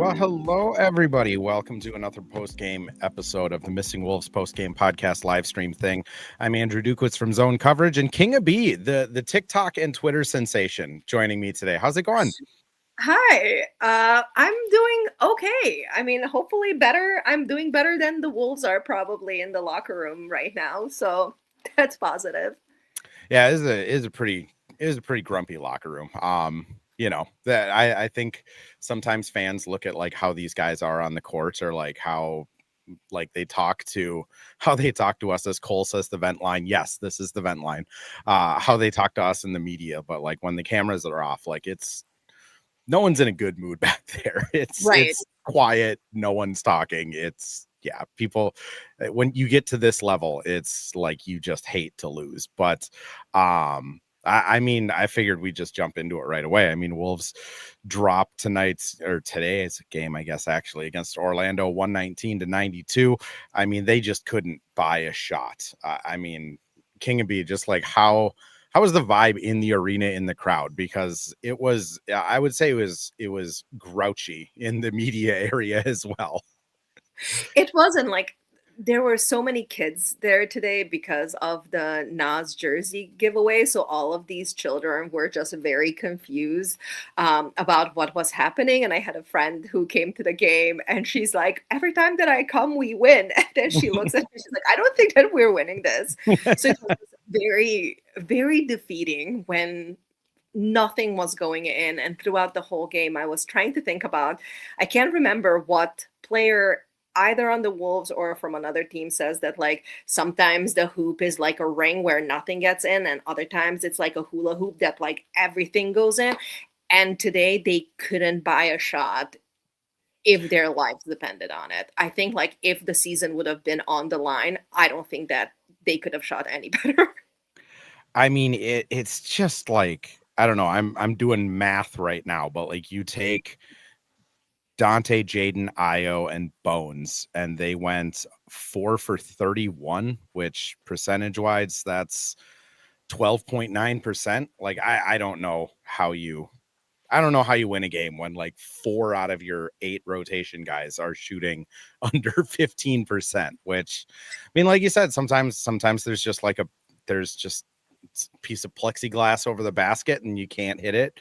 Well, hello, everybody. Welcome to another post-game episode of the Missing Wolves post-game podcast live stream thing. I'm Andrew Dukowitz from Zone Coverage, and KingABee, the TikTok and Twitter sensation, joining me today. How's it going? Hi, I'm doing okay. I mean, hopefully better. I'm doing better than the Wolves are probably in the locker room right now, so that's positive. Yeah, it is a pretty grumpy locker room. That I think sometimes fans look at like how these guys are on the court, or like how they talk to us, as Cole says, the vent line. Yes, this is the vent line. How they talk to us in the media, but like when the cameras are off, like no one's in a good mood back there. It's quiet, no one's talking. People, when you get to this level, it's like you just hate to lose. But I mean, I figured we'd just jump into it right away. I mean, Wolves dropped today's game, I guess, actually, against Orlando, 119-92. I mean, they just couldn't buy a shot. I mean, KingABee, just like how was the vibe in the arena, in the crowd? Because I would say it was grouchy in the media area as well. It wasn't like there were so many kids there today because of the Nas jersey giveaway. So all of these children were just very confused about what was happening. And I had a friend who came to the game and she's like, every time that I come, we win. And then she looks at me, she's like, I don't think that we're winning this. So it was very, very defeating when nothing was going in. And throughout the whole game, I was trying to think about, I can't remember what player either on the Wolves or from another team says that like sometimes the hoop is like a ring where nothing gets in, and other times it's like a hula hoop that like everything goes in. And today they couldn't buy a shot if their lives depended on it. I think like if the season would have been on the line, I don't think that they could have shot any better. I mean, it's just like, I don't know. I'm doing math right now, but like you take Dante, Jaden, Io, and Bones, and they went 4 for 31, which percentage-wise, that's 12.9%. Like I don't know how you win a game when like 4 out of your 8 rotation guys are shooting under 15%, which, I mean, like you said, sometimes there's just a piece of plexiglass over the basket and you can't hit it.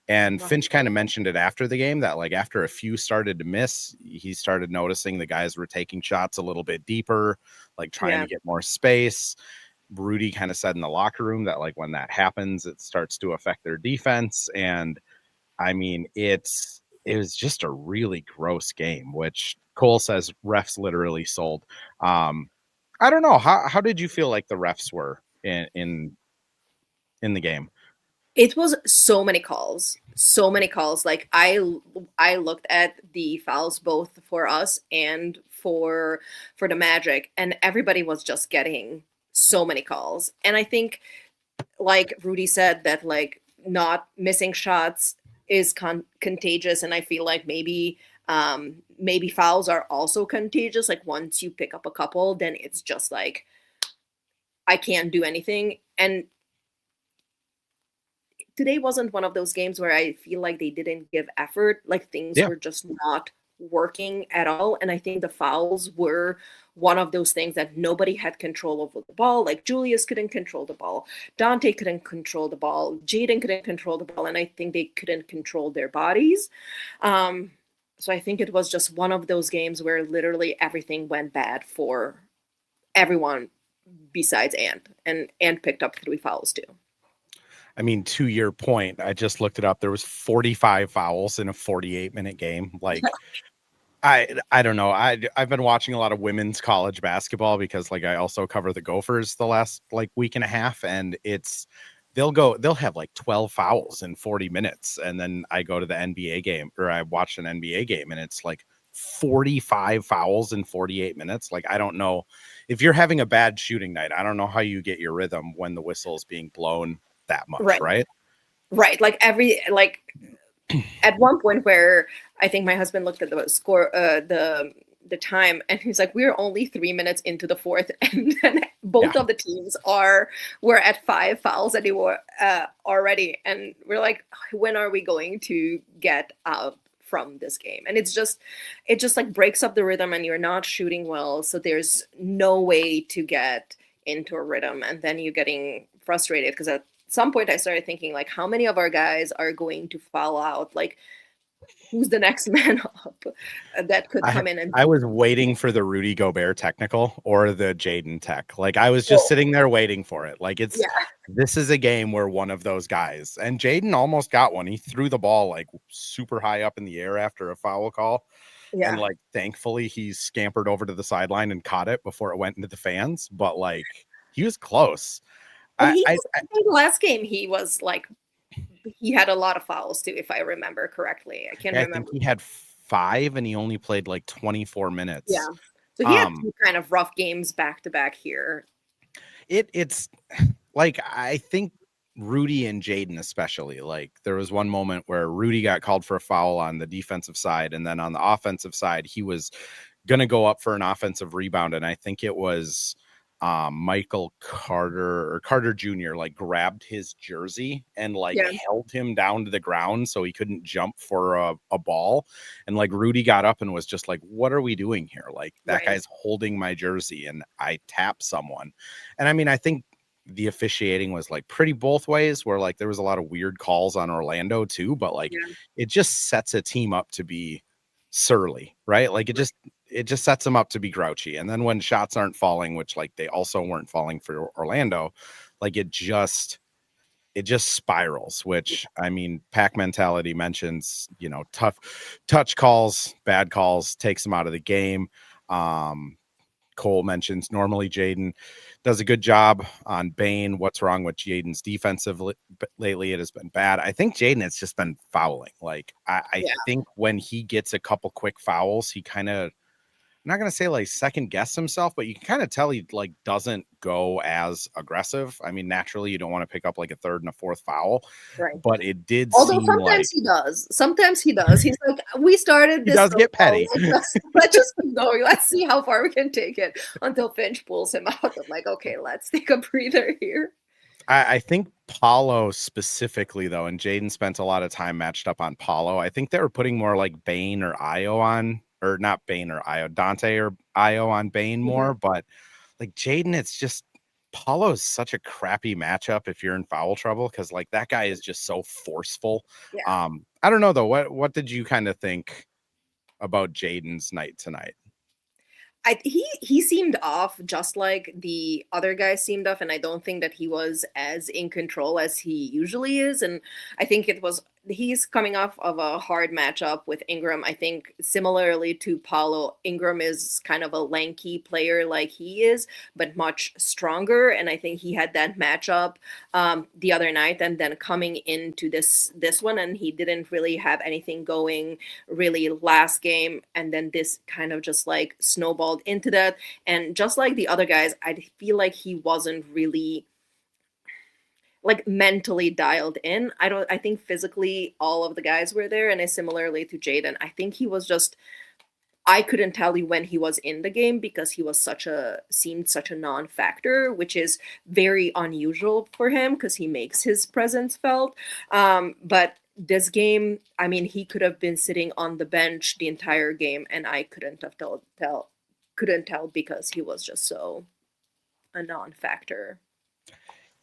And Finch kind of mentioned it after the game that like after a few started to miss, he started noticing the guys were taking shots a little bit deeper, like trying to get more space. Rudy kind of said in the locker room that like when that happens, it starts to affect their defense. And I mean, it was just a really gross game, which Cole says refs literally sold. I don't know. How did you feel like the refs were in the game? It was so many calls. Like I looked at the fouls both for us and for the Magic, and everybody was just getting so many calls. And I think, like Rudy said, that like not missing shots is contagious, and I feel like maybe fouls are also contagious. Like once you pick up a couple, then it's just like I can't do anything. And today wasn't one of those games where I feel like they didn't give effort, like things were just not working at all. And I think the fouls were one of those things that nobody had control over the ball. Like Julius couldn't control the ball, Dante couldn't control the ball, Jaden couldn't control the ball, and I think they couldn't control their bodies. So I think it was just one of those games where literally everything went bad for everyone besides Ant, and Ant picked up 3 fouls too. I mean, to your point, I just looked it up. There was 45 fouls in a 48-minute game. Like, I don't know. I've been watching a lot of women's college basketball because like I also cover the Gophers the last like week and a half, and they'll have like 12 fouls in 40 minutes. And then I go to the NBA game, or I watch an NBA game, and it's like 45 fouls in 48 minutes. Like, I don't know if you're having a bad shooting night. I don't know how you get your rhythm when the whistle is being blown that much, right? Like at one point where I think my husband looked at the score, the time, and he's like, we're only 3 minutes into the fourth, and then both of the teams were at 5 fouls anymore already, and we're like, when are we going to get out from this game. And it just like breaks up the rhythm, and you're not shooting well. So there's no way to get into a rhythm. And then you're getting frustrated because at some point I started thinking, like, how many of our guys are going to foul out? Like, who's the next man up that could come in and I was waiting for the Rudy Gobert technical or the Jaden tech. Like I was just oh, sitting there waiting for it. Like yeah, this is a game where one of those guys, and Jaden almost got one. He threw the ball like super high up in the air after a foul call. And yeah. like thankfully he scampered over to the sideline and caught it before it went into the fans. But like he was close. And I I think last game he was like, he had a lot of fouls too, if I remember correctly. I can't I think remember. he had 5 and he only played like 24 Yeah. minutes. So he had two kind of rough games back to back here. It's like I think Rudy and Jaden especially, like there was one moment where Rudy got called for a foul on the defensive side, and then on the offensive side he was gonna go up for an offensive rebound, and I think it was Michael Carter or Carter Jr. like grabbed his jersey and like Yeah, held him down to the ground so he couldn't jump for a ball. And like Rudy got up and was just like, what are we doing here? Like that right. guy's holding my jersey and I tap someone. And I mean, I think the officiating was like pretty both ways, where like there was a lot of weird calls on Orlando too, but like Yeah, it just sets a team up to be surly, right? Like it just sets them up to be grouchy. And then when shots aren't falling, which like they also weren't falling for Orlando, like it just spirals, which I mean, pack mentality mentions, you know, tough touch calls, bad calls, takes them out of the game. Cole mentions normally Jaden does a good job on Bane. What's wrong with Jaden's defensive lately? It has been bad. I think Jaden has just been fouling. Like I yeah, think when he gets a couple quick fouls, he kind of, I'm not gonna say like second guess himself, but you can kind of tell he like doesn't go as aggressive. I mean, naturally you don't want to pick up like a third and a fourth foul, right. but it did Although seem like sometimes he does. Sometimes he does. He's like, we started he this does so get well. petty. Let's just keep going. Let's see how far we can take it until Finch pulls him out. I'm like, okay, let's take a breather here. I think Paulo specifically though, and Jaden spent a lot of time matched up on Paulo. I think they were putting more like Bane or Io on, or not Bane or Io, Dante or Io on Bane more, but like Jaden, it's just Paulo's such a crappy matchup if you're in foul trouble, because like that guy is just so forceful. Yeah. I don't know though. What did you kind of think about Jaden's night tonight? He seemed off just like the other guys seemed off, and I don't think that he was as in control as he usually is. And I think he's coming off of a hard matchup with Ingram. I think similarly to Paulo, Ingram is kind of a lanky player like he is, but much stronger. And I think he had that matchup the other night, and then coming into this one, and he didn't really have anything going really last game, and then this kind of just like snowballed into that. And just like the other guys, I feel like he wasn't really like mentally dialed in. I think physically all of the guys were there, and similarly to Jaden, I think he was just, I couldn't tell you when he was in the game because he was seemed such a non-factor, which is very unusual for him because he makes his presence felt. But this game, I mean, he could have been sitting on the bench the entire game, and I couldn't have couldn't tell because he was just so a non-factor.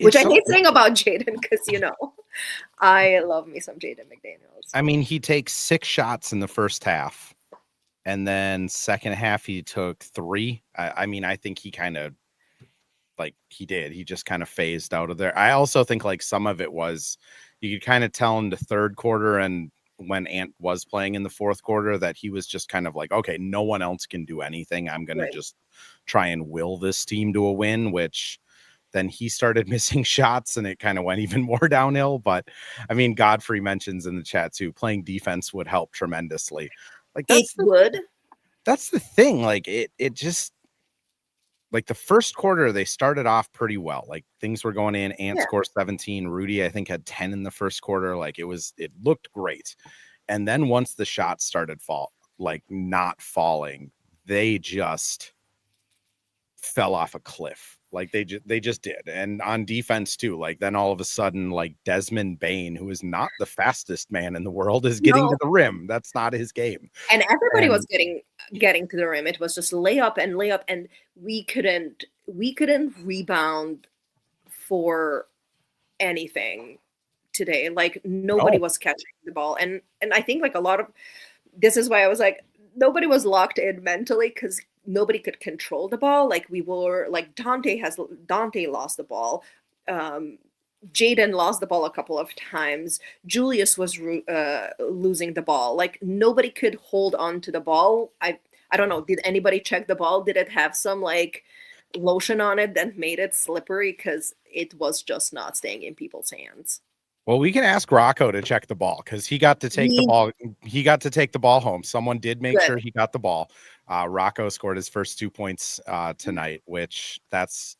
Which I hate saying about Jaden because, I love me some Jaden McDaniels. I mean, he takes 6 shots in the first half, and then second half he took 3. I mean, I think he kind of like he just kind of phased out of there. I also think like some of it was, you could kind of tell in the third quarter and when Ant was playing in the fourth quarter that he was just kind of like, okay, no one else can do anything. I'm going to just try and will this team to a win, which then he started missing shots and it kind of went even more downhill. But I mean, Godfrey mentions in the chat too, playing defense would help tremendously. Like that's the thing. Like it just, like the first quarter, they started off pretty well. Like things were going in. Ant scored 17. Rudy, I think, had 10 in the first quarter. Like it looked great. And then once the shots started not falling, they just fell off a cliff. Like they just did. And on defense too, like then all of a sudden, like Desmond Bain, who is not the fastest man in the world, is getting to No, the rim. That's not his game. and everybody was And getting to the rim. It was just layup, and we couldn't rebound for anything today. Like nobody no, was catching the ball, and I think like a lot of this is why I was like nobody was locked in mentally because nobody could control the ball. Like we were like Dante lost the ball. Um, Jaden lost the ball a couple of times. Julius was losing the ball. Like nobody could hold on to the ball. I don't know. Did anybody check the ball? Did it have some like lotion on it that made it slippery? Because it was just not staying in people's hands. well, we can ask Rocco to check the ball because he got to take the We ball. He got to take the ball home. Someone did make good. sure he got the ball. Rocco scored his first 2 points tonight, which that's,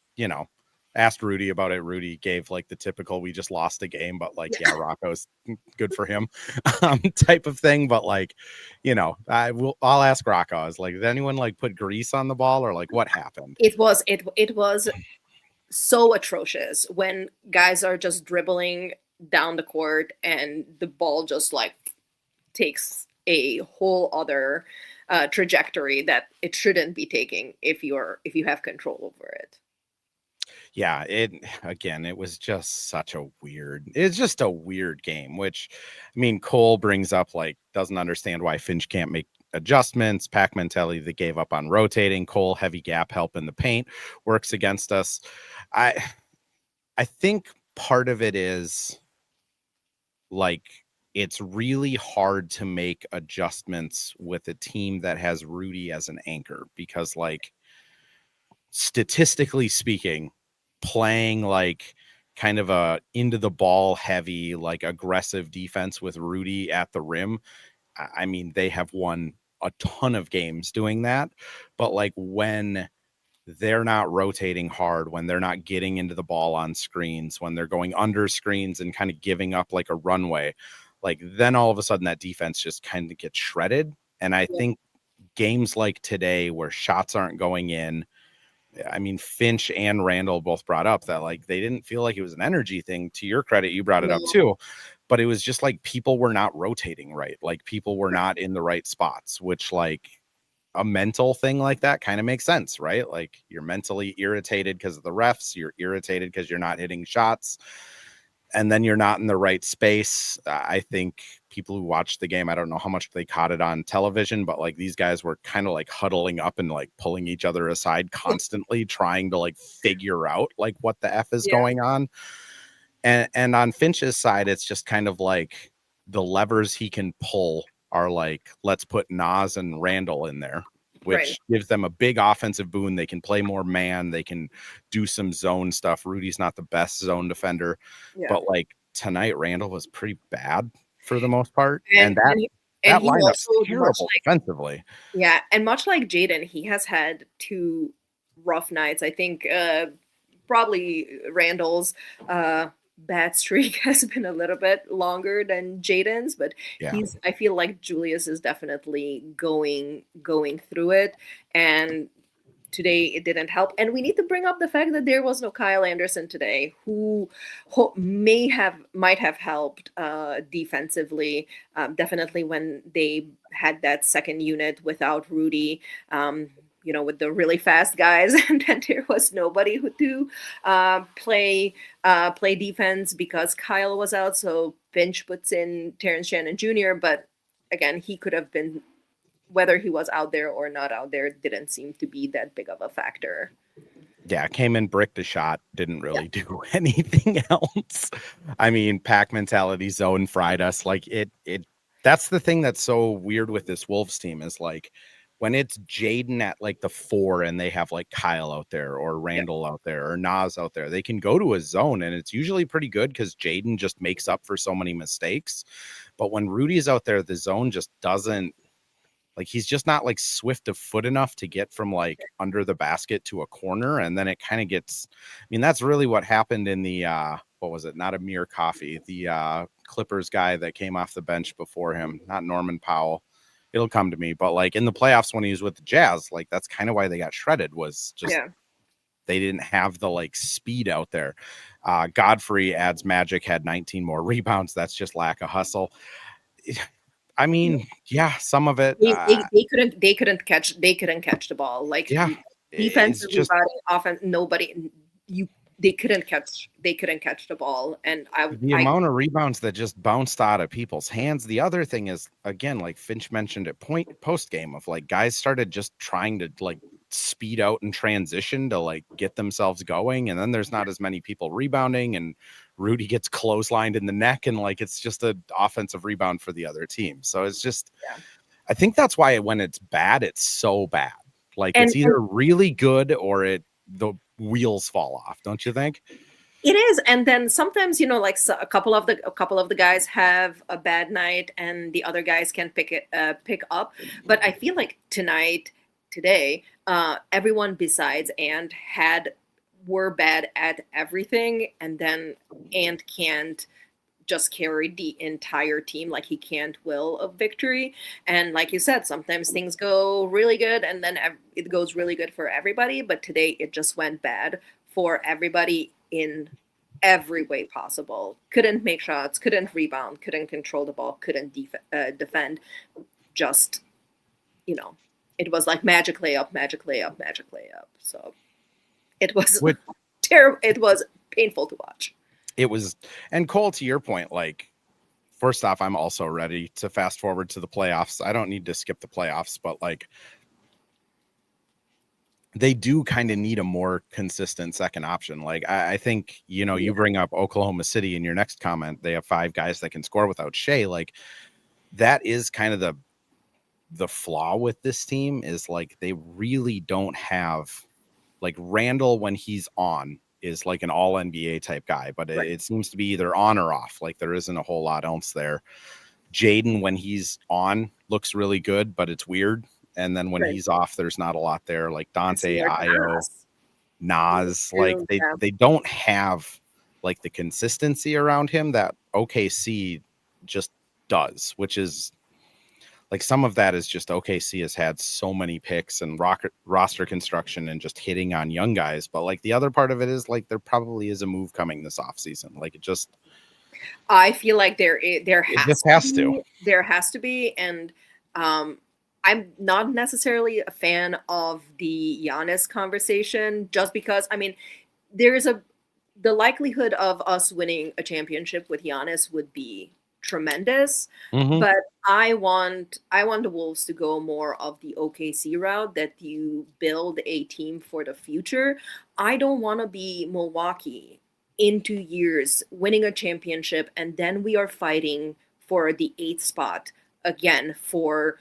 asked Rudy about it. Rudy gave like the typical, we just lost a game, but like, yeah, Rocco's good for him type of thing. But like, I'll ask Rocco. I was like, did anyone like put grease on the ball or like what happened? It was so atrocious when guys are just dribbling down the court and the ball just like takes a whole other trajectory that it shouldn't be taking if you have control over it. Yeah, it was just it's just a weird game, which I mean, Cole brings up like doesn't understand why Finch can't make adjustments. Pack mentality that gave up on rotating. Cole heavy gap help in the paint works against us. I I think part of it is like it's really hard to make adjustments with a team that has Rudy as an anchor because like statistically speaking, playing like kind of a into the ball heavy, like aggressive defense with Rudy at the rim. I mean, they have won a ton of games doing that. But like when they're not rotating hard, when they're not getting into the ball on screens, when they're going under screens and kind of giving up like a runway, like then all of a sudden that defense just kind of gets shredded. And I Yeah. think games like today where shots aren't going in, I mean, Finch and Randall both brought up that like they didn't feel like it was an energy thing. To your credit, you brought it up No. too, but it was just like people were not rotating right. Like people were not in the right spots, which like a mental thing like that kind of makes sense, right? Like you're mentally irritated because of the refs, you're irritated because you're not hitting shots, and then you're not in the right space. I think people who watched the game, I don't know how much they caught it on television, but like these guys were kind of like huddling up and like pulling each other aside constantly, trying to like figure out like what the F is Yeah. going on. And on Finch's side, it's just kind of like the levers he can pull are like, let's put Nas and Randall in there, Right. which gives them a big offensive boon. They can play more man. They can do some zone stuff. Rudy's not the best zone defender, Yeah. but like tonight, Randall was pretty bad for the most part. And And that and he, and that he lineup's also much terrible like defensively. yeah, and much like Jaden, he has had two rough nights. I think probably Randall's bad streak has been a little bit longer than Jaden's, but Yeah. I feel like Julius is definitely going through it, and today it didn't help. And we need to bring up the fact that there was no Kyle Anderson today, who might have helped defensively. Definitely when they had that second unit without Rudy. With the really fast guys, and then there was nobody who to play defense because Kyle was out. So Finch puts in Terrence Shannon Jr., but again, he could have been, whether he was out there or not out there, didn't seem to be that big of a factor. Yeah, came in, bricked a shot, didn't Yeah. really do anything else. I mean, pack mentality zone fried us. Like it that's the thing that's so weird with this Wolves team is like when it's Jaden at like the 4 and they have like Kyle out there or Yeah. Randall out there or Nas out there, they can go to a zone and it's usually pretty good because Jaden just makes up for so many mistakes. But when Rudy's out there, the zone just doesn't, like he's just not like swift of foot enough to get from like under the basket to a corner. And then it kind of gets, I mean, that's really what happened in the what was it? Not Amir Coffee, the Clippers guy that came off the bench before him, not Norman Powell. It'll come to me, but like in the playoffs when he was with the Jazz, like that's kind of why they got shredded, was just Yeah. They didn't have the like speed out there. Godfrey adds Magic had 19 more rebounds. That's just lack of hustle. I mean, yeah, some of it. They couldn't catch the ball. Like Yeah, it's defensive just rebounding, offense, nobody you they couldn't catch the ball. And the I amount of rebounds that just bounced out of people's hands. The other thing is, again, like Finch mentioned at post game, of like guys started just trying to like speed out and transition to like get themselves going, and then there's not as many people rebounding, and Rudy gets clotheslined in the neck, and like it's just an offensive rebound for the other team. So it's just, yeah. I think that's why when it's bad, it's so bad. Like and it's either really good or the wheels fall off. Don't you think? It is, and then sometimes like a couple of the guys have a bad night, and the other guys can pick up. But I feel like today, everyone besides Ant were bad at everything, and then Ant can't just carry the entire team. Like he can't will a victory, and like you said, sometimes things go really good, and then it goes really good for everybody. But today it just went bad for everybody in every way possible. Couldn't make shots, couldn't rebound, couldn't control the ball, couldn't defend. Just, it was like magic layup, magic layup, magic layup. So it was terrible. It was painful to watch. It was, and Cole, to your point, like, first off, I'm also ready to fast forward to the playoffs. I don't need to skip the playoffs, but like, they do kind of need a more consistent second option. Like I think, you bring up Oklahoma City in your next comment. They have 5 guys that can score without Shea. Like that is kind of the flaw with this team, is like they really don't have, like Randall when he's on is like an all NBA type guy, but Right. it seems to be either on or off. Like there isn't a whole lot else there. Jaden, when he's on, looks really good, but it's weird. And then when Right. he's off, there's not a lot there. Like Dante, Like Io, Nas, like True, they don't have like the consistency around him that OKC just does, which is like some of that is just OKC has had so many picks and roster construction and just hitting on young guys. But like the other part of it is like there probably is a move coming this offseason. Like it just, I feel like there has to be, and I'm not necessarily a fan of the Giannis conversation, just because the likelihood of us winning a championship with Giannis would be tremendous. But I want the Wolves to go more of the OKC route, that you build a team for the future. I don't want to be Milwaukee in 2 years winning a championship, and then we are fighting for the 8th spot again for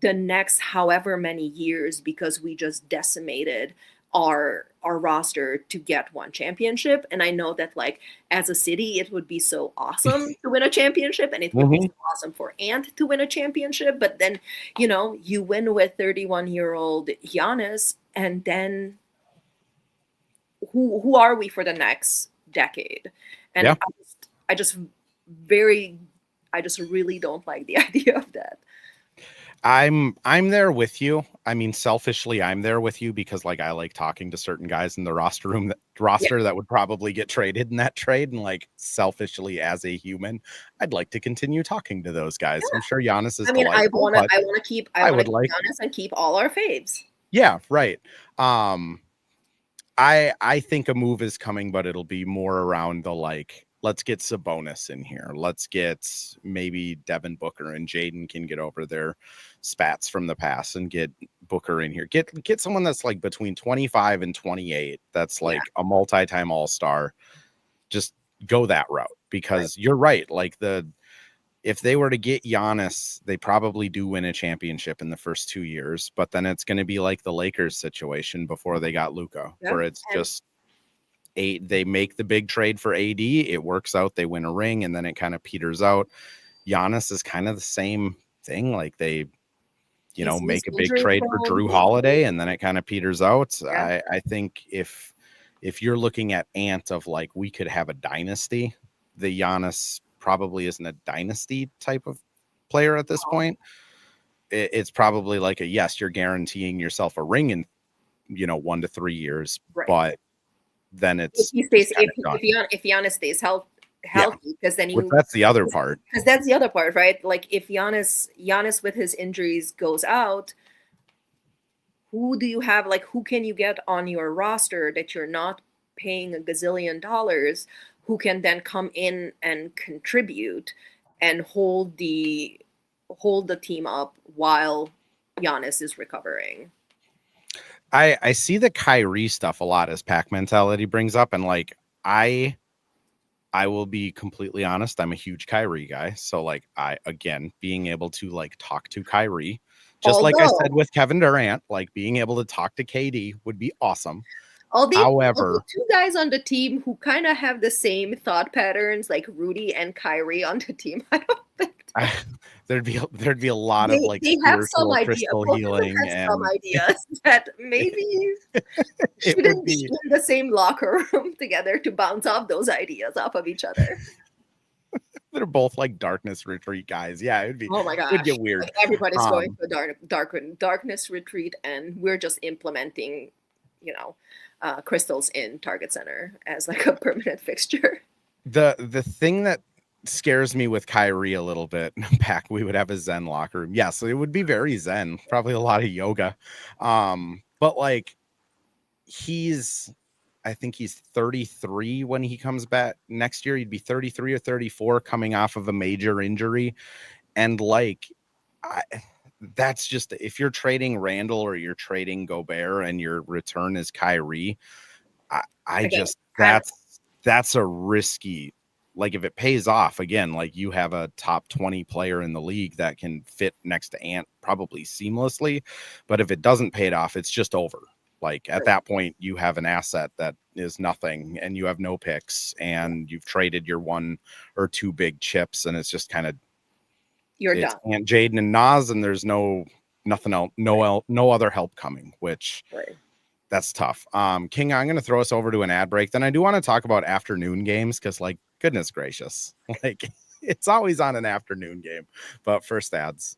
the next however many years, because we just decimated our roster to get one championship. And I know that like as a city it would be so awesome to win a championship, and it would be so awesome for Ant to win a championship, but then you win with 31-year-old Giannis, and then who are we for the next decade? And yeah. I just really don't like the idea of that. I'm there with you. I mean, selfishly, I'm there with you because like I like talking to certain guys in the roster that would probably get traded in that trade. And like selfishly, as a human, I'd like to continue talking to those guys. Yeah. I'm sure Giannis is delightful. I want to keep like Giannis and keep all our faves. Yeah, right. I think a move is coming, but it'll be more around the like, let's get Sabonis in here. Let's get maybe Devin Booker and Jaden can get over their spats from the past and get Booker in here. Get someone that's like between 25 and 28. That's like a multi-time all-star. Just go that route, because you're right. Like if they were to get Giannis, they probably do win a championship in the first 2 years, but then it's going to be like the Lakers situation before they got Luka, where it's just they make the big trade for AD, it works out, they win a ring, and then it kind of peters out. Giannis is kind of the same thing. Like they, make a big trade for Drew Holiday, and then it kind of peters out. Yeah. I think if you're looking at Ant of like, we could have a dynasty, the Giannis probably isn't a dynasty type of player at this point. It's probably like yes, you're guaranteeing yourself a ring in 1 to 3 years, Right. but then If it's he just stays, kind of done. if Giannis stays Yeah, healthy, because then which that's the other part. because that's the other part, right? Like if Giannis with his injuries goes out, who do you have? Like who can you get on your roster that you're not paying a gazillion dollars, who can then come in and contribute and hold the team up while Giannis is recovering? I see the Kyrie stuff a lot as pack mentality brings up, and like I will be completely honest, I'm a huge Kyrie guy. So like again, being able to like talk to Kyrie, just like I Although said with Kevin Durant, like being able to talk to KD would be awesome. although However, two guys on the team who kind of have the same thought patterns, like Rudy and Kyrie on the team, I don't think there'd be a lot of like they have some spiritual idea. crystal Both of them healing, have some and ideas that maybe it would shouldn't be be in the same locker room together to bounce off those ideas off of each other. they're both like darkness retreat guys. Yeah, Oh my it'd gosh. get weird. Everybody's going Um, to a darkness retreat, and we're just implementing, crystals in Target Center as like a permanent fixture. the thing that scares me with Kyrie a little bit, Pack, we would have a Zen locker room. Yes, it would be very Zen, probably a lot of yoga. But like I think he's 33 when he comes back next year. He'd be 33 or 34 coming off of a major injury. And like that's just, if you're trading Randall or you're trading Gobert and your return is Kyrie, I Again, just that's a risky, like if it pays off, again, like you have a top 20 player in the league that can fit next to Ant probably seamlessly, but if it doesn't pay it off, it's just over. Like at that point you have an asset that is nothing and you have no picks and you've traded your one or two big chips, and it's just kind of, you're it's done. Ant, Jaden, and Nas, and there's nothing else, no other help coming, which Right. that's tough. King, I'm going to throw us over to an ad break. Then I do want to talk about afternoon games because, like, goodness gracious, like it's always on an afternoon game. But first, ads.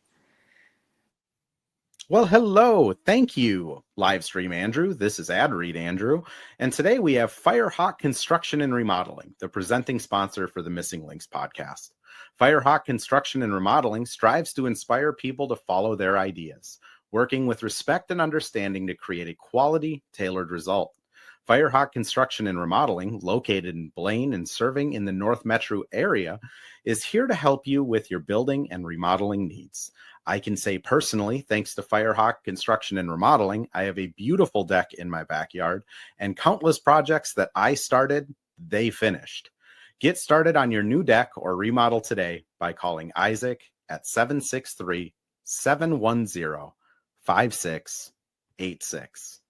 Well, hello. Thank you, Livestream Andrew. This is Ad Read Andrew. And today we have Firehawk Construction and Remodeling, the presenting sponsor for the Missing Links podcast. Firehawk Construction and Remodeling strives to inspire people to follow their ideas, working with respect and understanding to create a quality, tailored result. Firehawk Construction and Remodeling, located in Blaine and serving in the North Metro area, is here to help you with your building and remodeling needs. I can say personally, thanks to Firehawk Construction and Remodeling, I have a beautiful deck in my backyard and countless projects that I started, they finished. Get started on your new deck or remodel today by calling Isaac at 763-710-5686.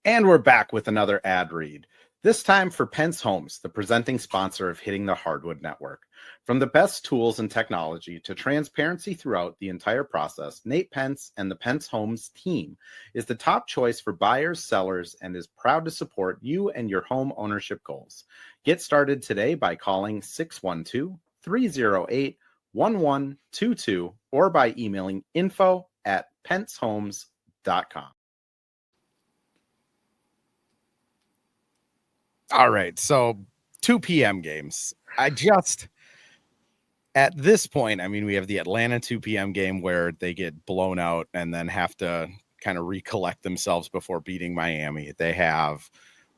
And we're back with another ad read, this time for Pence Homes, the presenting sponsor of Hitting the Hardwood Network. From the best tools and technology to transparency throughout the entire process, Nate Pence and the Pence Homes team is the top choice for buyers, sellers, and is proud to support you and your home ownership goals. Get started today by calling 612-308-1122 or by emailing info@pencehomes.com. All right, so 2 p.m. games. At this point, I mean, we have the Atlanta 2 p.m. game where they get blown out and then have to kind of recollect themselves before beating Miami. They have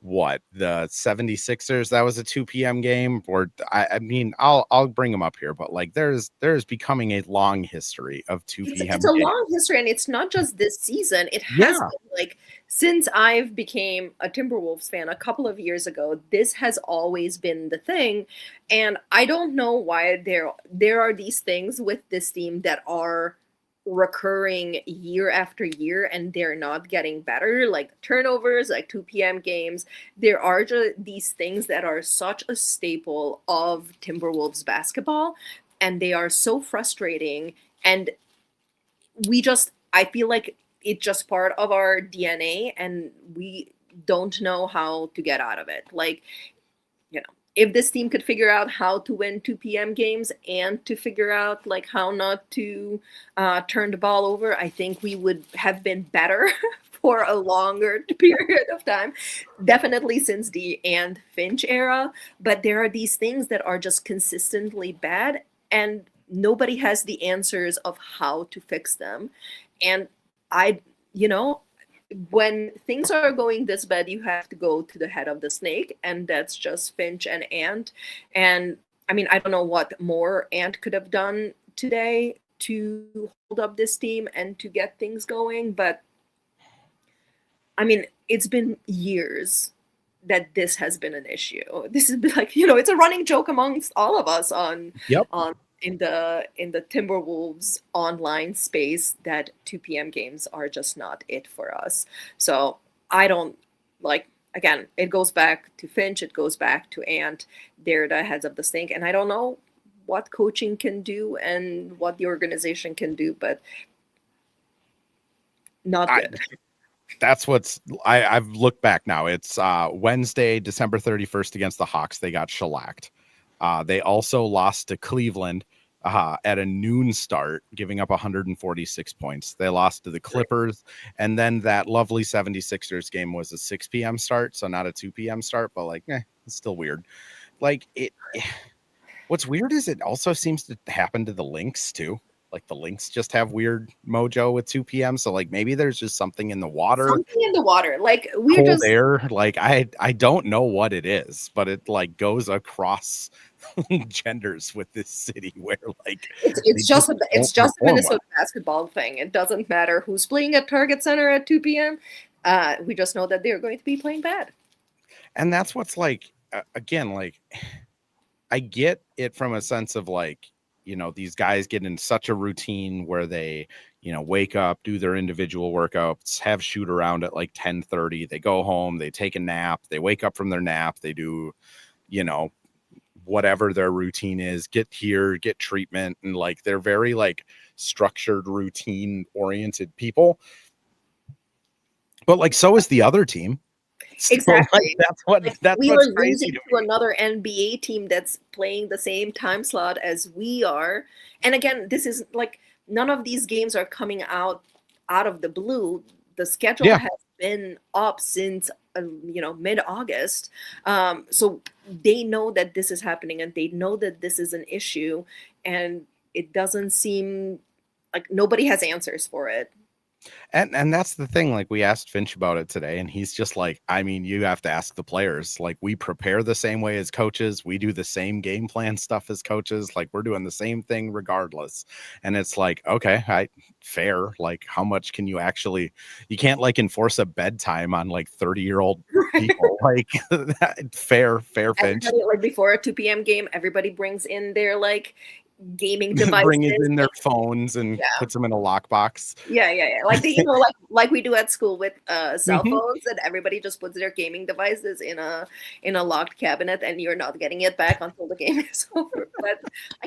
the 76ers, that was a 2 p.m. game, or I mean, I'll bring them up here, but like there's becoming a long history of 2 p.m. It's a games. long history, and it's not just this season. It has Yeah. been like since I've became a Timberwolves fan a couple of years ago. This has always been the thing, and I don't know why there are these things with this team that are recurring year after year, and they're not getting better. Like turnovers, like 2 p.m. games. There are just these things that are such a staple of Timberwolves basketball, and they are so frustrating. And I feel like it's just part of our DNA, and we don't know how to get out of it. Like, if this team could figure out how to win 2 p.m. games and to figure out like how not to turn the ball over, I think we would have been better for a longer period of time. Definitely since the and Finch era. But there are these things that are just consistently bad, and nobody has the answers of how to fix them. And I, you know, when things are going this bad, you have to go to the head of the snake, and that's just Finch and Ant. And I mean, I don't know what more Ant could have done today to hold up this team and to get things going, but I mean, it's been years that this has been an issue. This is like, it's a running joke amongst all of us on Yep. In the Timberwolves online space that 2 p.m. games are just not it for us. So I don't like, again, it goes back to Finch, it goes back to Ant. They're the heads of the snake, and I don't know what coaching can do and what the organization can do, but not good. That's I've looked back now. It's Wednesday, December 31st against the Hawks. They got shellacked. They also lost to Cleveland at a noon start, giving up 146 points. They lost to the Clippers. And then that lovely 76ers game was a 6 p.m. start. So not a 2 p.m. start, but like, it's still weird. Like what's weird is it also seems to happen to the Lynx too. Like the Lynx just have weird mojo with 2 p.m. So like maybe there's just something in the water. Something in the water. Like we're cold just air. Like I don't know what it is, but it like goes across genders with this city where like it's just a Minnesota basketball thing. It doesn't matter who's playing at Target Center at 2 p.m. We just know that they're going to be playing bad. And that's what's like again, like I get it from a sense of like, these guys get in such a routine where they, wake up, do their individual workouts, have shoot around at like 10:30. They go home, they take a nap, they wake up from their nap, they do, whatever their routine is, get here, get treatment. And like, they're very like structured, routine oriented people. But like, so is the other team. Exactly. That's we what's are crazy losing to another NBA team that's playing the same time slot as we are. And again, this is like none of these games are coming out of the blue. The schedule has been up since mid-August. So they know that this is happening, and they know that this is an issue, and it doesn't seem like nobody has answers for it. And that's the thing, like we asked Finch about it today, and he's just like, I mean, you have to ask the players. Like, we prepare the same way as coaches, we do the same game plan stuff as coaches, like we're doing the same thing regardless. And it's like, okay, fair. Like, how much can you actually, you can't like enforce a bedtime on like 30-year-old people. Like fair Finch. Like before a 2 p.m. game, everybody brings in their like gaming devices, bring it in their phones and puts them in a lockbox. Yeah. Like like we do at school with cell phones, and everybody just puts their gaming devices in a locked cabinet, and you're not getting it back until the game is over. But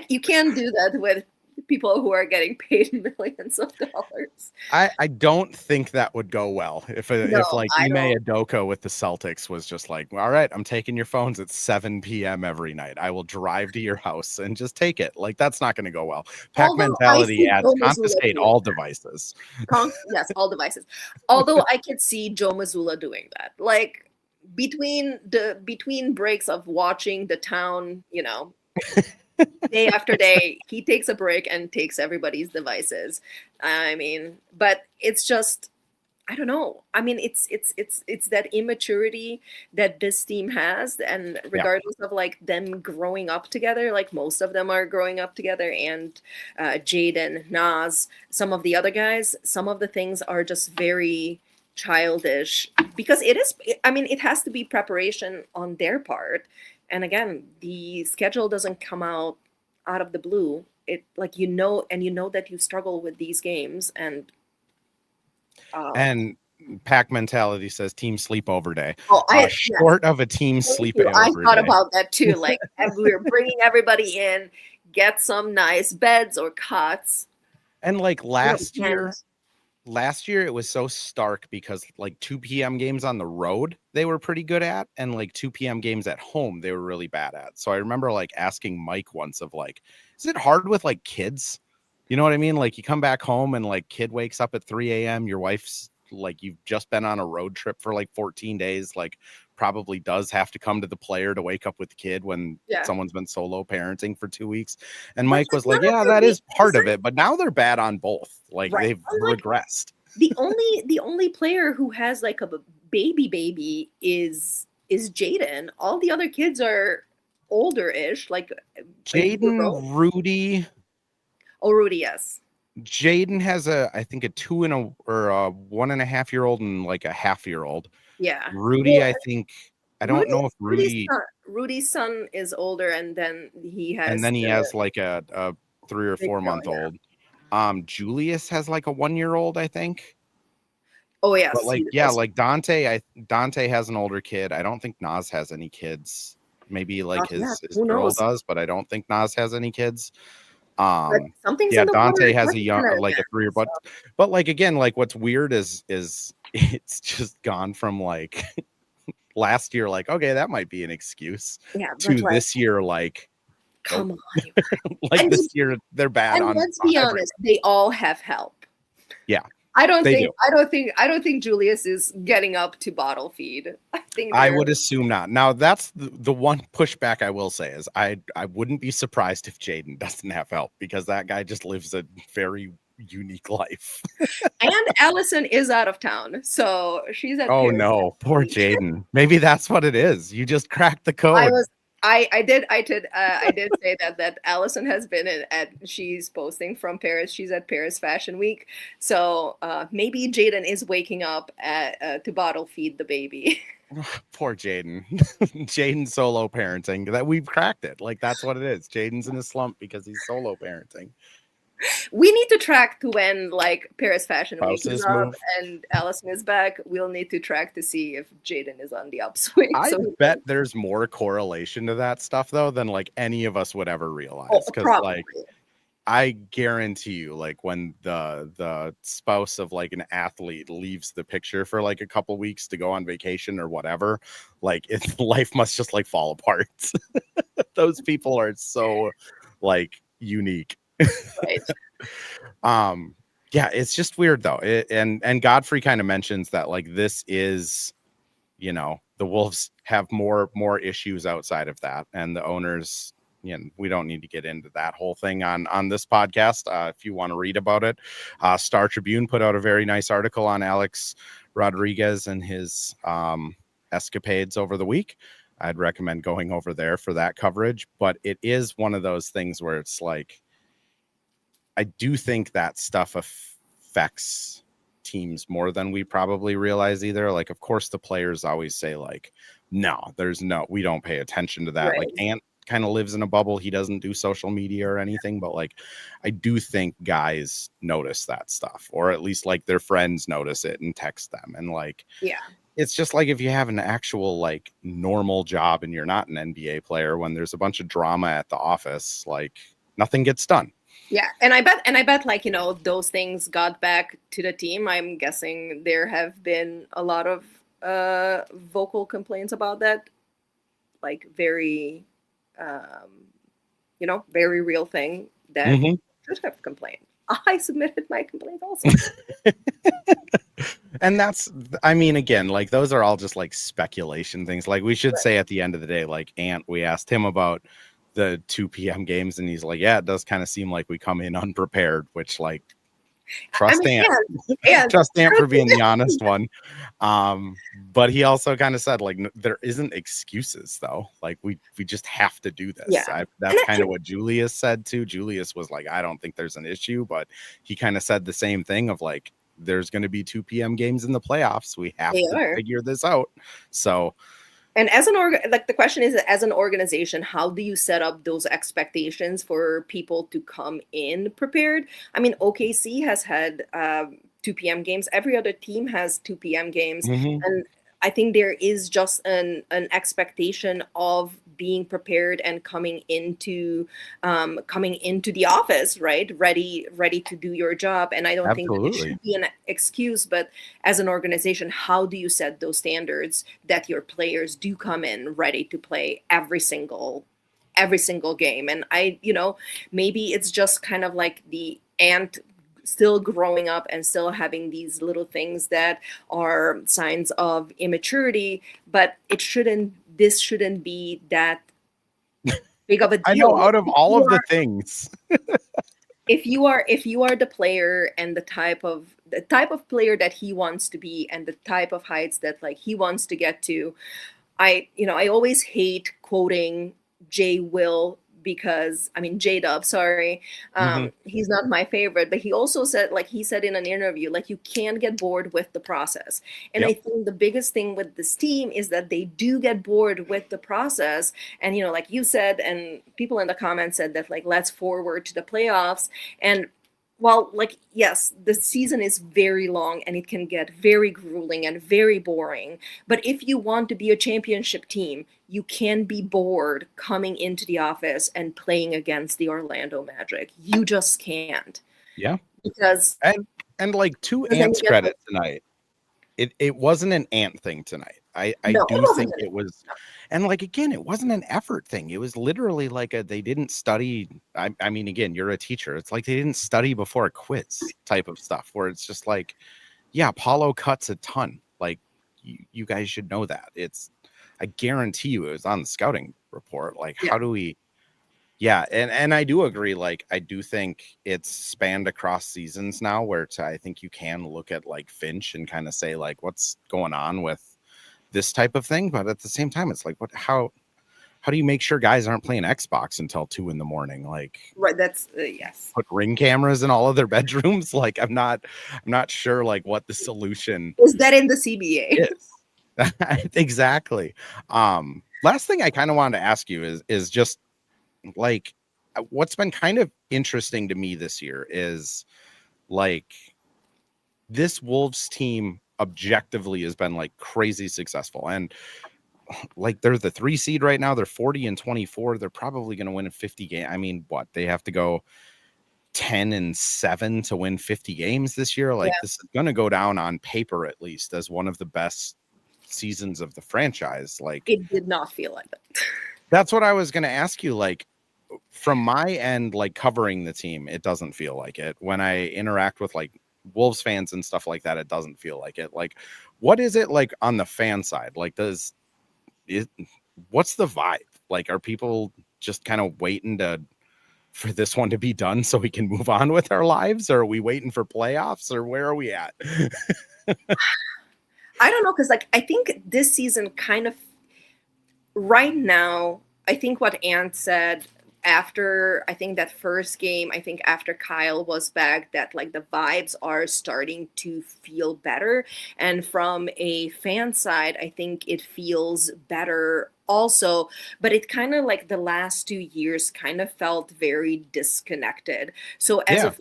you can't do that with people who are getting paid millions of dollars. I don't think that would go well if Ime Udoka with the Celtics was just like, all right, I'm taking your phones at 7 p.m. every night. I will drive to your house and just take it. Like, that's not going to go well. Pack mentality adds confiscate all devices. Yes, all devices. Although I could see Joe Mazzulla doing that. Like between breaks of watching the town, day after day, he takes a break and takes everybody's devices. I mean, but it's just, I don't know. I mean, it's that immaturity that this team has, and regardless of like them growing up together, like most of them are growing up together, and Jaden, Nas, some of the other guys, some of the things are just very childish because it has to be preparation on their part. And again, the schedule doesn't come out of the blue. It like that you struggle with these games, and Pack mentality says team sleepover day. Short of a team sleepover. I thought about that too. Like we're bringing everybody in, get some nice beds or cots. And like last year, last year it was so stark because like 2 p.m. games on the road they were pretty good at, and like 2 p.m. games at home they were really bad at. So I remember like asking Mike once of like, is it hard with like kids? You know what I mean? Like you come back home and like kid wakes up at 3 a.m. Your wife's like, you've just been on a road trip for like 14 days, like probably does have to come to the player to wake up with the kid when Yeah. someone's been solo parenting for 2 weeks. And But Mike like was none like, of yeah, your that is babies part are of it, but now they're bad on both. Like right. they've I'm like regressed. the only player who has like a baby is Jaden. All the other kids are older-ish, like a year old. Jaden, Rudy, Oh, Rudy, yes. Jaden has I think a 1.5 year old and like a half-year old. Yeah. Rudy, Well, I think, I don't know if Rudy, Rudy's son is older, and then he and has then he the has like a 3 or 4 month yeah. old. Julius has like a 1 year old, I think. Oh, But yes, like, he yeah, does. like Dante has an older kid. I don't think Nas has any kids. Maybe like Not yet. his Who girl knows? does, but I don't think Nas has any kids. But something's Yeah, in the Dante water has a with young, like a again. 3 So, but like again, like what's weird is it's just gone from like last year, like, okay, that might be an excuse, yeah, but to like, this year, like, nope. come on, you guys. Like And this year they're bad on let's be honest, everyone. they all have help. Yeah, I don't they think do. I don't think Julius is getting up to bottle feed. I think I they're would assume not. Now that's the one pushback I will say is I wouldn't be surprised if Jaden doesn't have help, because that guy just lives a very unique life. and Allison is out of town, so she's at Oh Paris no, Fashion poor Week. Jaden. Maybe that's what it is. You just cracked the I code. was I did say that Allison has been at she's posting from Paris. She's at Paris Fashion Week, so maybe Jaden is waking up to bottle feed the baby. Poor Jaden. Jaden solo parenting. That we've cracked it. Like that's what it is. Jaden's in a slump because he's solo parenting. We need to track to when like Paris Fashion Week is Spouses up move. and Allison is back. We'll need to track to see if Jaden is on the upswing. I So bet there's more correlation to that stuff though than like any of us would ever oh, realize. Because like probably. I guarantee you, like when the spouse of like an athlete leaves the picture for like a couple weeks to go on vacation or whatever, like life must just like fall apart. Those people are so like unique. Right. Yeah, it's just weird though. And Godfrey kind of mentions that like this is, the Wolves have more issues outside of that, and the owners, we don't need to get into that whole thing on this podcast. If you want to read about it, Star Tribune put out a very nice article on Alex Rodriguez and his escapades over the week. I'd recommend going over there for that coverage. But it is one of those things where it's like, I do think that stuff affects teams more than we probably realize either. Like, of course, the players always say like, no, we don't pay attention to that. Right. Like Ant kind of lives in a bubble. He doesn't do social media or anything, but like, I do think guys notice that stuff, or at least like their friends notice it and text them. And like, Yeah. it's just like if you have an actual like normal job and you're not an NBA player, when there's a bunch of drama at the office, like nothing gets done. Yeah, and I bet like, those things got back to the team. I'm guessing there have been a lot of vocal complaints about that, like very very real thing that should have complained. I submitted my complaint also. And that's, I mean, again, like those are all just like speculation things. Like we should say at the end of the day, like Ant, we asked him about the 2 p.m. games and he's like, yeah, it does kind of seem like we come in unprepared, which like trust Ant. Trust Ant for being the honest one. But he also kind of said like there isn't excuses though. Like we just have to do this. Yeah. That's kind of what Julius said too. Julius was like, I don't think there's an issue, but he kind of said the same thing of like, there's going to be 2 p.m. games in the playoffs. We have to figure this out. So, and as the question is, as an organization, how do you set up those expectations for people to come in prepared? I mean, OKC has had 2 p.m. games. Every other team has 2 p.m. games. And I think there is just an expectation of being prepared and coming into the office, right, ready to do your job. And I don't think that it Absolutely. should be an excuse, but as an organization, how do you set those standards that your players do come in ready to play every single game? And maybe it's just kind of like the ant still growing up and still having these little things that are signs of immaturity, but this shouldn't be that big of a I know, deal. Like, out of all of the things. if you are the player and the type of player that he wants to be and the type of heights that like he wants to get to, I always hate quoting Jay Will, because I mean J-Dub, sorry. Mhm. He's not my favorite, but he also said, like he said in an interview, like you can't get bored with the process. And I Yep. think the biggest thing with this team is that they do get bored with the process. And like you said, and people in the comments said that, like, let's forward to the playoffs. And well, like, yes, the season is very long and it can get very grueling and very boring. But if you want to be a championship team, you can be bored coming into the office and playing against the Orlando Magic. You just can't. Yeah. Because And like, to then you Ant's get credit tonight, it wasn't an Ant thing tonight. I no, it do wasn't think it was, and like, again, it wasn't an effort thing. It was literally like they didn't study. I mean, again, you're a teacher. It's like they didn't study before a quiz type of stuff, where it's just like, yeah, Paulo cuts a ton. Like, you guys should know that. I guarantee you it was on the scouting report. Like, yeah. how do we? Yeah, and I do agree. Like, I do think it's spanned across seasons now, where I think you can look at like Finch and kind of say like, what's going on with this type of thing. But at the same time, it's like, how do you make sure guys aren't playing Xbox until 2 a.m? Like, Right, that's yes. put Ring cameras in all of their bedrooms? Like, I'm not sure like what the solution Is that in the CBA? is. Exactly. Last thing I kind of wanted to ask you is just like, what's been kind of interesting to me this year is like, this Wolves team objectively has been like crazy successful, and like, they're the 3 seed right now. They're 40-24. They're probably going to win a 50 game. I mean, what, they have to go 10-7 to win 50 games this year. Like, Yeah. this is going to go down on paper, at least, as one of the best seasons of the franchise. Like, It did not feel like that. that's what I was going to ask you. Like, from my end, like, covering the team, it doesn't feel like it. When I interact with like Wolves fans and stuff like that, it doesn't feel like it. Like, what is it like on the fan side? Like, what's the vibe? Like, are people just kind of waiting for this one to be done so we can move on with our lives? Or are we waiting for playoffs, or where are we at? I don't know, because like I think this season kind of right now, I think what Ant said after, I think that first game, I think after Kyle was back, that like the vibes are starting to feel better. And from a fan side, I think it feels better also. But it kind of like the last 2 years kind of felt very disconnected. So as Yeah.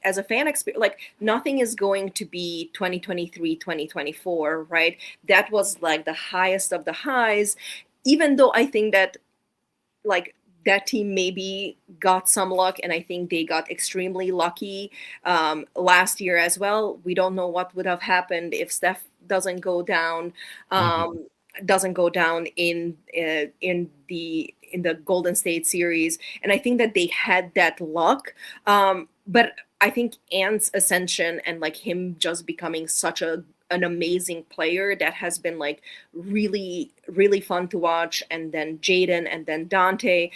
a fan experience, like nothing is going to be 2023, 2024, right? That was like the highest of the highs, even though I think that like that team maybe got some luck, and I think they got extremely lucky last year as well. We don't know what would have happened if Steph Mhm. doesn't go down in the Golden State series, and I think that they had that luck. But I think Ant's ascension and like him just becoming such an amazing player that has been like really really fun to watch, and then Jaden and then Dante,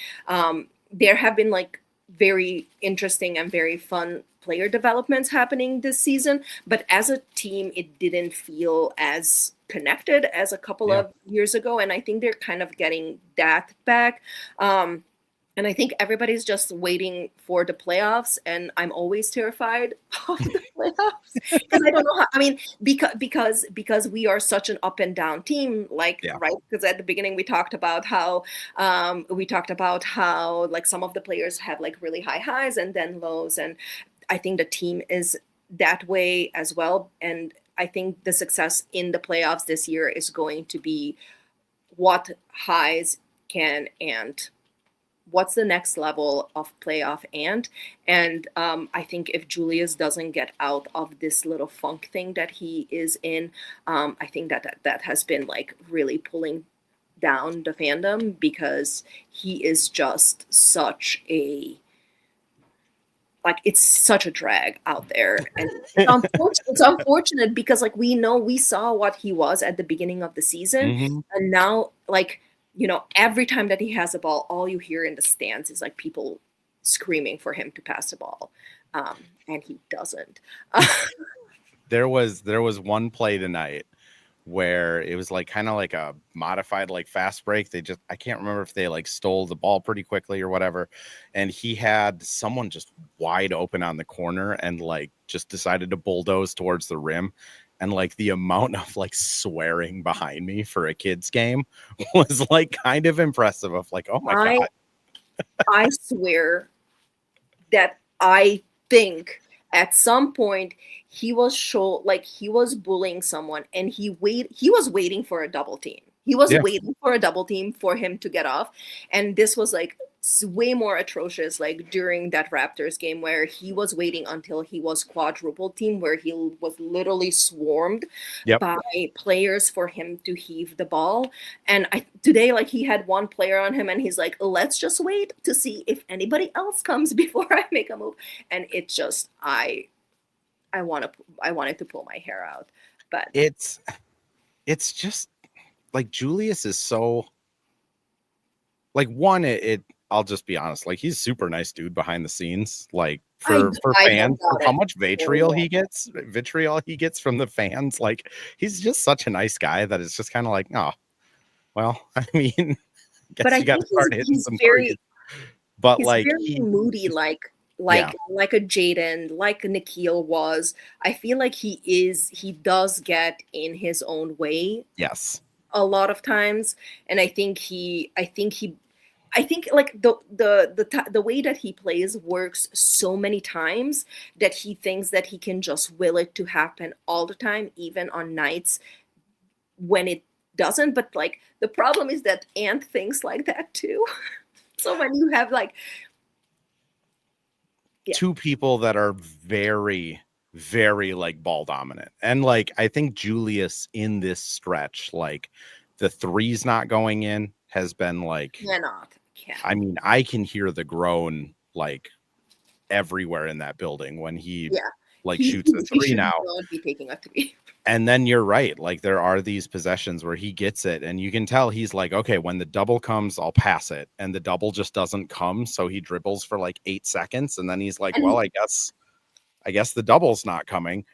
there have been like very interesting and very fun player developments happening this season, but as a team it didn't feel as connected as a couple Yeah. of years ago, and I think they're kind of getting that back. And I think everybody's just waiting for the playoffs, and I'm always terrified of the playoffs because I don't know how. I mean, because we are such an up and down team, like, Yeah. right? Because at the beginning we talked about how like some of the players have like really high highs and then lows, and I think the team is that way as well. And I think the success in the playoffs this year is going to be what highs can Ant, what's the next level of playoff Ant? And I think if Julius doesn't get out of this little funk thing that he is in, I think that has been like really pulling down the fandom, because he is just such a, like, it's such a drag out there. And it's unfortunate because like we saw what he was at the beginning of the season, Hmm. and now, like, every time that he has a ball, all you hear in the stands is like people screaming for him to pass the ball, and he doesn't. There was one play tonight where it was like kind of like a modified like fast break. I can't remember if they like stole the ball pretty quickly or whatever, and he had someone just wide open on the corner and like just decided to bulldoze towards the rim, and like the amount of like swearing behind me for a kids game was like kind of impressive, of like, oh my I god. I swear that I think at some point he was bullying someone, and he was waiting for a double team. He was Yeah. waiting for a double team for him to get off. And this was like way more atrocious, like during that Raptors game, where he was waiting until he was quadruple team, where he was literally swarmed Yep. by players for him to heave the ball. And today, like, he had one player on him, and he's like, let's just wait to see if anybody else comes before I make a move. And it just, I wanted to pull my hair out. But It's just like Julius is so like, one, I'll just be honest, like, he's super nice dude behind the scenes, like for I don't fans, for doubt how it. much vitriol he gets from the fans. Like, he's just such a nice guy that it's just kind of like, oh, well, I mean, But guess I you got think to start hitting he's some threes. very But he's like very moody, yeah, like a Jaden, like a Nikhil was. I feel like he does get in his own way yes, a lot of times. And I think like the way that he plays works so many times that he thinks that he can just will it to happen all the time, even on nights when it doesn't. But like the problem is that Ant thinks like that too. So when you have like, yeah, two people that are very, very like ball dominant. And like, I think Julius in this stretch, like the threes not going in has been like, I cannot. mean, I can hear the groan like everywhere in that building when he Yeah, like he shoots a he three should now. not be taking a three. And then you're right. Like, there are these possessions where he gets it and you can tell he's like, okay, when the double comes, I'll pass it. And the double just doesn't come. So he dribbles for like 8 seconds. And then he's like, And well, I guess the double's not coming.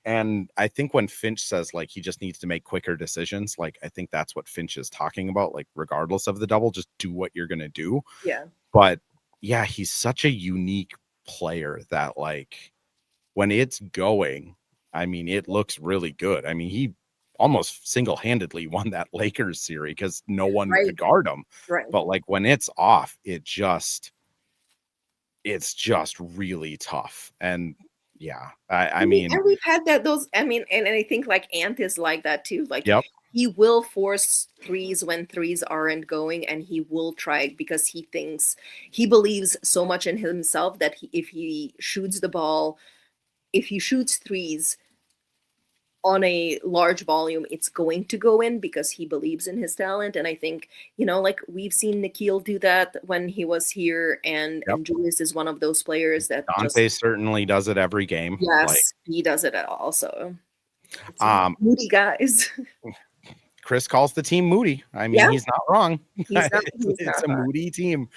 And I think when Finch says like he just needs to make quicker decisions, like I think that's what Finch is talking about. Like, regardless of the double, just do what you're gonna do. yeah, But yeah, he's such a unique player that like when it's going, I mean, it looks really good. I mean, he almost single-handedly won that Lakers series because no one right, could guard him. right. But like when it's off, it's just really tough. And yeah, I mean, And we've had that those. I mean, and I think like Ant is like that too. Like yep. he will force threes when threes aren't going, and he will try because he believes so much in himself that if he shoots the ball, if he shoots threes on a large volume, it's going to go in because he believes in his talent. And I think, like we've seen Nikhil do that when he was here, and Yep. Julius is one of those players that just, Dante certainly does it every game. Like, yes, he does it at all. So it's um, moody guys. Chris calls the team moody. I mean, Yeah, he's not wrong. he's It's not a wrong. moody team.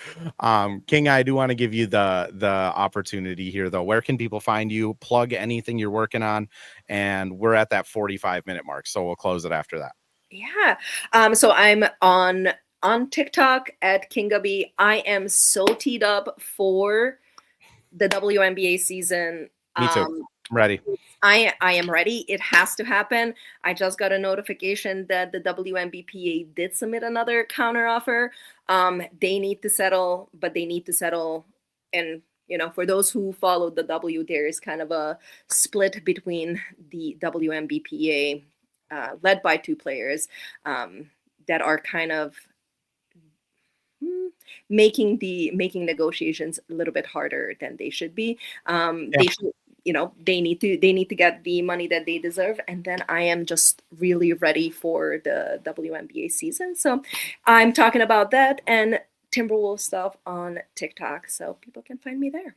King, I do want to give you the opportunity here, though. Where can people find you? Plug anything you're working on, and we're at that 45-minute mark, so we'll close it after that. Yeah. So I'm on TikTok at KingABee. I am so teed up for the WNBA season. Me too. I'm ready. I am ready. It has to happen. I just got a notification that the WNBPA did submit another counteroffer. They need to settle, but they need to settle. And for those who followed the W, there is kind of a split between the WNBPA, led by two players, that are kind of making negotiations a little bit harder than they should be. Yeah. They should, they need to get the money that they deserve. And then I am just really ready for the WNBA season. So I'm talking about that and Timberwolves stuff on TikTok, so people can find me there.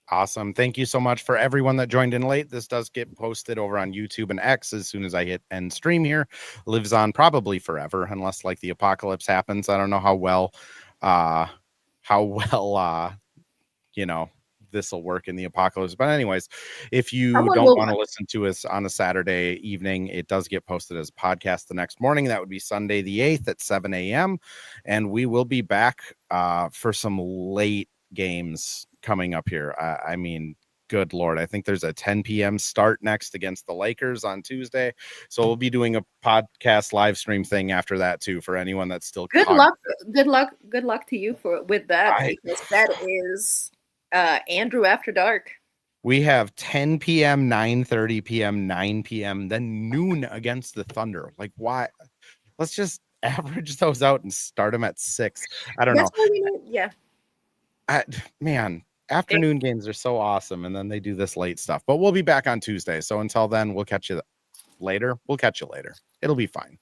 Awesome. Thank you so much for everyone that joined in late. This does get posted over on YouTube and X as soon as I hit end stream here. Lives on probably forever, unless like the apocalypse happens. I don't know how well this will work in the apocalypse. But anyways, if you don't want to listen to us on a Saturday evening, it does get posted as a podcast the next morning. That would be Sunday the 8th at 7 a.m. And we will be back for some late games coming up here. I mean, good Lord, I think there's a 10 p.m. start next against the Lakers on Tuesday. So we'll be doing a podcast live stream thing after that too, for anyone that's still good luck to you with that, because that is Andrew After Dark. We have 10 p.m., 9:30 p.m., 9 p.m., then noon against the Thunder. Like, why? Let's just average those out and start them at 6. I don't know. What we need. Yeah. Man, afternoon games are so awesome, and then they do this late stuff. But we'll be back on Tuesday. So until then, we'll catch you later. It'll be fine.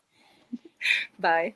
Bye.